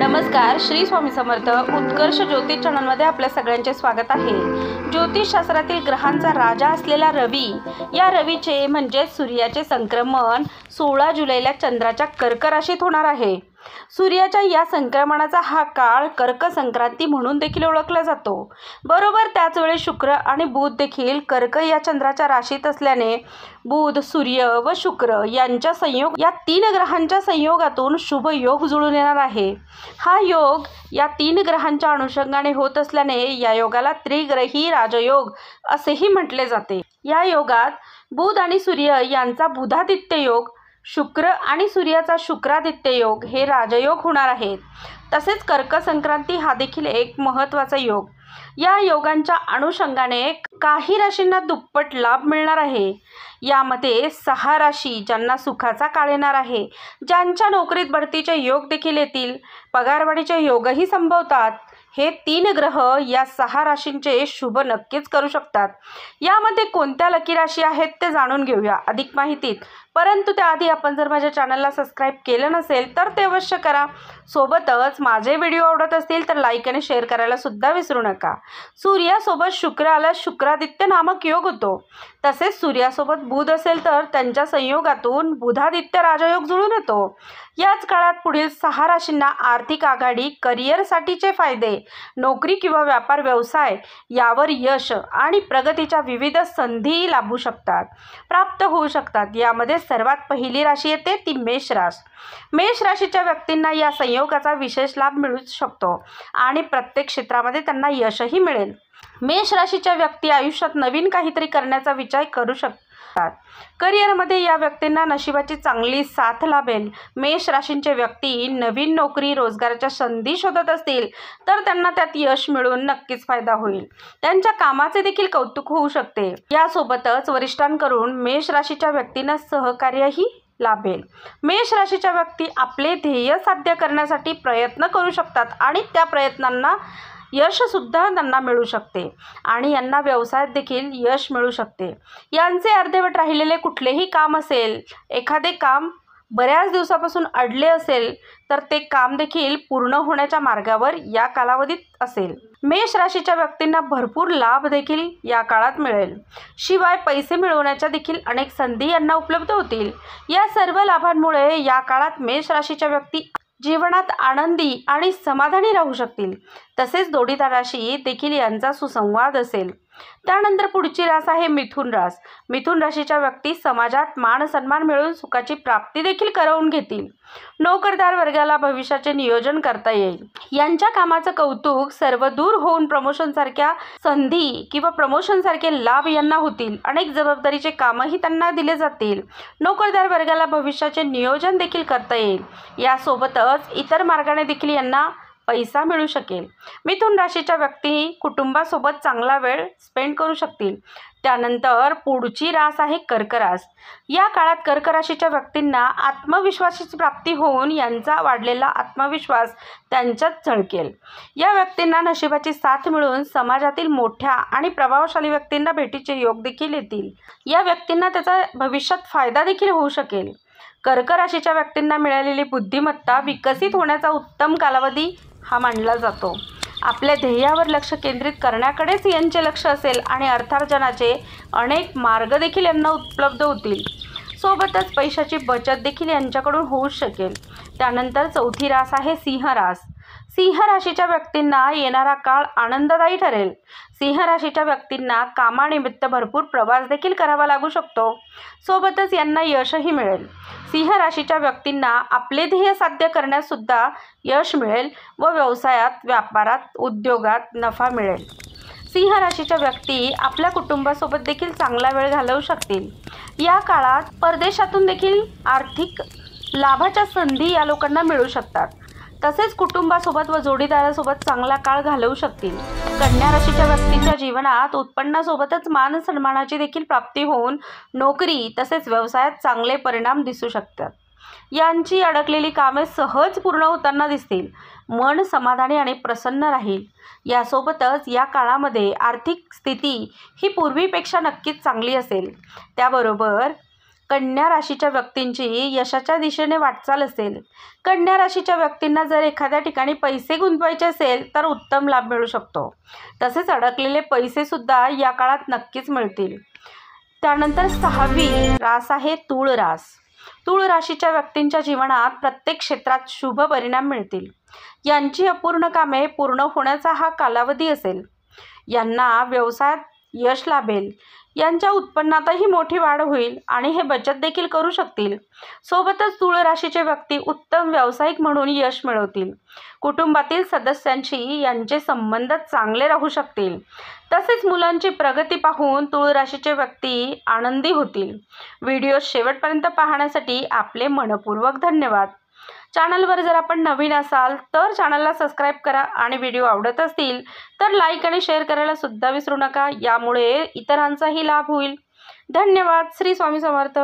नमस्कार, श्री स्वामी समर्थ उत्कर्ष ज्योतिष चॅनलमध्ये आपल्या सगळ्यांचे स्वागत आहे। ज्योतिषशास्त्रातील ग्रहांचा राजा असलेला रवी, या रवीचे म्हणजे सूर्याचे संक्रमण 16 जुलैला चंद्राच्या कर्क राशीत होणार आहे। सूर्याच्या या संक्रमणाचा हा काळ कर्क संक्रांती म्हणून देखील ओळखला जातो। बरोबर त्याच वेळी शुक्र आणि बुध देखील कर्क या चंद्राच्या राशीत असल्याने बुध, सूर्य व शुक्र यांच्या संयोग, या तीन ग्रहांच्या संयोगातून शुभ योग जुळून येणार आहे। हा योग या तीन ग्रहांच्या अनुषंगाने होत असल्याने या योगाला त्रिग्रही राजयोग असेही म्हटले जाते। या योगात बुध आणि सूर्य यांचा बुधादित्य योग, शुक्र आणि सूर्याचा शुक्रादित्य योग हे राजयोग होणार आहेत। तसेच कर्क संक्रांती हा देखील एक महत्त्वाचा योग। या योगांच्या अनुषंगाने काही राशींना दुप्पट लाभ मिळणार आहे। यामध्ये 6 राशी ज्यांना सुखाचा काळ येणार आहे, ज्यांच्या नोकरीत बढतीचे योग देखील येतील, पगारवाढीचे योगही संभवतात। हे 3 ग्रह या 6 राशींचे शुभ नक्कीच करू शकतात। यामध्ये कोणत्या लकी राशी आहेत ते जाणून घेऊया अधिक माहितीत। परंतु त्याआधी आपण जर माझ्या चॅनलला सबस्क्राईब केलं नसेल तर ते अवश्य करा। सोबतच माझे व्हिडिओ आवडत असतील तर लाईक आणि शेअर करायला सुद्धा विसरू नका। सूर्यासोबत शुक्र आल्यास शुक्रादित्य नामक योग होतो। तसेच सूर्यासोबत बुध असेल तर त्यांच्या संयोगातून बुधादित्य राजयोग जुळून येतो। याच काळात पुढील 6 राशींना आर्थिक आघाडी, करिअरसाठीचे फायदे, नोकरी किंवा व्यापार व्यवसाय यावर यश आणि प्रगतीच्या विविध संधी लाभू शकतात, प्राप्त होऊ शकतात। यामध्ये सर्वात पहिली राशी येते ती मेष राशी। मेष राशीच्या व्यक्तींना या संयोगाचा विशेष लाभ मिळू शकतो आणि प्रत्येक क्षेत्रामध्ये त्यांना यशही मिळेल। मेष राशीच्या व्यक्ती आयुष्यात नवीन काहीतरी करण्याचा विचार करू शकतात। करिअरमध्ये या व्यक्तींना नशिबाची चांगली साथ लाभेल। मेष राशींचे व्यक्ती नवीन नोकरी, रोजगाराच्या संधी शोधत असतील तर त्यांना त्यात यश मिळून नक्कीच फायदा होईल। त्यांच्या कामाचे देखील कौतुक होऊ शकते। यासोबतच वरिष्ठांकडून मेष राशीच्या व्यक्तींना सहकार्यही लाभेल। मेष राशीच्या व्यक्ती आपले ध्येय साध्य करण्यासाठी प्रयत्न करू शकतात आणि त्या प्रयत्नांना यश सुद्धा त्यांना मिळू शकते आणि यांना व्यवसायात देखील यश मिळू शकते। यांचे अर्धवट राहिलेले कुठलेही काम असेल, एखादे काम बऱ्याच दिवसापासून अडले असेल तर ते काम देखील पूर्ण होण्याच्या मार्गावर या कालावधीत असेल। मेष राशीच्या व्यक्तींना भरपूर लाभ देखील या काळात मिळेल। शिवाय पैसे मिळवण्याच्या देखील अनेक संधी यांना उपलब्ध होतील। या सर्व लाभांमुळे या काळात मेष राशीच्या व्यक्ती जीवनात आनंदी आणि समाधानी राहू शकतील। तसेच जोडीदाराशी देखील यांचा सुसंवाद असेल। त्यानंतर पुढची रास आहे मिथुन रास। मिथुन राशीच्या व्यक्ती समाजात मान सन्मान मिळवून सुखाची प्राप्ती देखील करवून घेतील। नोकरदार वर्गाला भविष्याचे नियोजन करता येईल। यांच्या कामाचं कौतुक सर्व दूर होऊन प्रमोशनसारख्या संधी किंवा प्रमोशनसारखे लाभ यांना होतील। अनेक जबाबदारीचे कामही त्यांना दिले जातील। नोकरदार वर्गाला भविष्याचे नियोजन देखील करता येईल। यासोबतच इतर मार्गाने देखील यांना पैसा मिळू शकेल। मिथुन राशीच्या व्यक्ती कुटुंबासोबत चांगला वेळ स्पेंड करू शकतील। त्यानंतर पुढची रास आहे कर्क रास। या काळात कर्क राशीच्या व्यक्तींना आत्मविश्वासाची प्राप्ती होऊन यांचा वाढलेला आत्मविश्वास त्यांच्यात झळकेल। या व्यक्तींना नशिबाची साथ मिळून समाजातील मोठ्या आणि प्रभावशाली व्यक्तींना भेटीचे योग देखील येतील। या व्यक्तींना त्याचा भविष्यात फायदा देखील होऊ शकेल। कर्क राशीच्या व्यक्तींना मिळालेली बुद्धिमत्ता विकसित होण्याचा उत्तम कालावधी हा मानला जातो। आपल्या ध्येयावर लक्ष केंद्रित करण्याकडेच यांचे लक्ष असेल आणि अर्थार्जनाचे अनेक मार्ग देखील यांना उपलब्ध होतील। सोबतच पैशाची बचत देखील यांच्याकडून होऊ शकेल। त्यानंतर चौथी रास आहे सिंह रास। सिंह राशीच्या व्यक्तींना येणारा काळ आनंददायी ठरेल। सिंह राशीच्या व्यक्तींना कामानिमित्त भरपूर प्रवास देखील करावा लागू शकतो। सोबतच यांना यशही मिळेल। सिंह राशीच्या व्यक्तींना आपले ध्येय साध्य करण्यास सुद्धा यश मिळेल व व्यवसायात, व्यापारात, उद्योगात नफा मिळेल। सिंह राशीच्या व्यक्ती आपल्या कुटुंबासोबत देखील चांगला वेळ घालवू शकतील। या काळात परदेशातून देखील आर्थिक लाभाच्या संधी या लोकांना मिळू शकतात। तसेच कुटुंबासोबत व जोडीदारासोबत चांगला काळ घालवू शकतील। कन्या राशीच्या व्यक्तींच्या जीवनात उत्पन्नासोबतच मान सन्मानाची देखील प्राप्ती होऊन नोकरी तसेच व्यवसायात चांगले परिणाम दिसू शकतात। यांची अडकलेली कामे सहज पूर्ण होताना दिसतील। मन समाधानी आणि प्रसन्न राहील। यासोबतच या काळामध्ये आर्थिक स्थिती ही पूर्वीपेक्षा नक्कीच चांगली असेल। त्याबरोबर कन्या राशीच्या व्यक्तींची यशाच्या दिशेने वाटचाल असेल. कन्या राशीच्या व्यक्तींना जर एखाद्या ठिकाणी पैसे गुंतवायचे असेल तर उत्तम लाभ मिळू शकतो. तसेच अडकलेले पैसेसुद्धा या काळात नक्कीच मिळतील. त्यानंतर 6वी रास आहे तूळ रास. तूळ राशीच्या व्यक्तींच्या जीवनात प्रत्येक क्षेत्रात शुभ परिणाम मिळतील. यांची अपूर्ण कामे पूर्ण होण्याचा हा कालावधी असेल. यांना व्यवसायात यश लाभेल. यांच्या उत्पन्नातही मोठी वाढ होईल आणि हे बचत देखील करू शकतील. सोबतच तूळ राशीचे व्यक्ती उत्तम व्यावसायिक म्हणून यश मिळवतील. कुटुंबातील सदस्यांशी यांचे संबंध चांगले राहू शकतील. तसेच मुलांची प्रगती पाहून तूळ राशीचे व्यक्ती आनंदी होतील. व्हिडिओ शेवटपर्यंत पाहण्यासाठी आपले मनपूर्वक धन्यवाद. चॅनलवर जर आपण नवीन असाल तर चॅनलला सबस्क्राईब करा आणि व्हिडिओ आवडत असतील तर लाईक आणि शेअर करायला सुद्धा विसरू नका. यामुळे इतरांचाही लाभ होईल. धन्यवाद. श्री स्वामी समर्थ.